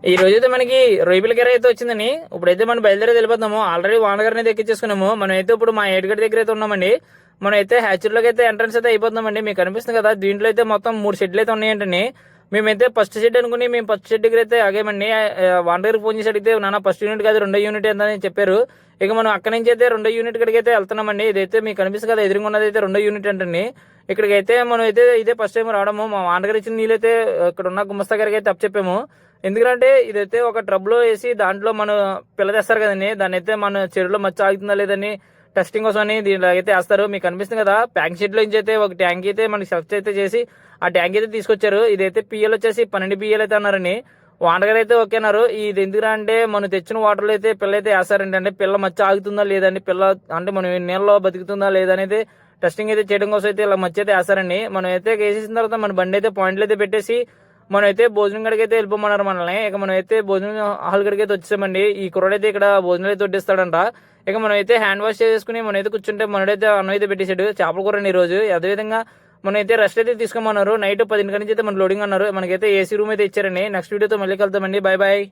ఈ రోజు అయితే మనకి రొయ్యల కర్ర అయితే వచ్చిందని ఇప్పుడైతే మనం బయలుదేరి వెళ్ళిపోతాము. ఆల్రెడీ వానగారిని అయితే ఎక్కించేసుకున్నాము. మనం అయితే ఇప్పుడు మా ఏడుగడ్డ దగ్గర అయితే ఉన్నామండి. మనం అయితే హ్యాచరీలోకి అయితే ఎంట్రన్స్ అయితే అయిపోతున్నామండి. మీకు కనిపిస్తుంది కదా, దీంట్లో అయితే మొత్తం 3 షెడ్లు అయితే ఉన్నాయంటండి. మేమైతే ఫస్ట్ షెడ్ అనుకుని మేము ఫస్ట్ షెడ్ దగ్గర అయితే ఆగామండి. వాన దగ్గర ఫోన్ చేసి అడిగితే నాన్న ఫస్ట్ యూనిట్ కాదు 2వ యూనిట్ అని చెప్పారు. ఇక మనం అక్కడి నుంచి అయితే 2వ యూనిట్ కడికి అయితే వెళ్తున్నామండి. ఇదైతే మీకు కనిపిస్తుంది కదా, ఎదురుగా ఉన్నది అయితే 2వ యూనిట్ అంటండి. ఇక్కడికి అయితే మనం అయితే ఇదే ఫస్ట్ టైం రావడము. మా వానగారు ఇచ్చిన నీళ్ళు అయితే ఇక్కడ ఉన్న గుమస్తా గారికి అయితే చెప్పాము. ఎందుకంటే ఇదైతే ఒక ట్రబ్ లో వేసి దాంట్లో మనం పిల్ల తెస్తారు కదండి, దాన్ని అయితే మన చెరువులో మచ్చ ఆగుతుందా లేదని టెస్టింగ్ కోసం అని దీనిలో అయితే వేస్తారు. మీకు కనిపిస్తుంది కదా, ప్యాక్ షీట్ లో నుంచి అయితే ఒక ట్యాంక్ అయితే మనకి సెలెక్ట్ అయితే చేసి ఆ ట్యాంక్ అయితే తీసుకొచ్చారు. ఇదైతే పిఎల్ వచ్చేసి 12 పిఎల్ అయితే అన్నారని. వాండగారు అయితే ఓకే అన్నారు. ఇది ఎందుకురా అంటే మనం తెచ్చిన వాటర్ లో అయితే పిల్ల అయితే వేస్తారంటే, అంటే పిల్ల మచ్చ ఆగుతుందా లేదండి, పిల్ల అంటే మనం నీళ్ళలో బతుకుతుందా లేదనేది టెస్టింగ్ అయితే చేయడం కోసం అయితే ఇలా మచ్చ అయితే వేస్తారండి. మనం అయితే వేసేసిన తర్వాత మన బండి అయితే పాయింట్లు అయితే పెట్టేసి మనం అయితే భోజనం గడికి అయితే వెళ్ళిపోమన్నారు మనల్ని. ఇక మనం అయితే భోజనం హాల్ గడికి అయితే వచ్చేసామండి. ఈ కుర్రాడైతే ఇక్కడ భోజనాలు అయితే వడ్డిస్తాడంట. ఇక మనం అయితే హ్యాండ్ వాష్ చేసుకుని మనం అయితే కూర్చుంటే మనడైతే అన్నం అయితే పెట్టేశాడు, చేపల కూరని ఈ రోజు. అదేవిధంగా మనం అయితే రెస్ట్ అయితే తీసుకోమన్నారు. నైట్ 10 నుంచి అయితే మన లోడింగ్ అన్నారు. మనకైతే ఏసీ రూమ్ అయితే ఇచ్చారండి. నెక్స్ట్ వీడియోతో మళ్ళీ కలుద్దామండి. Bye bye.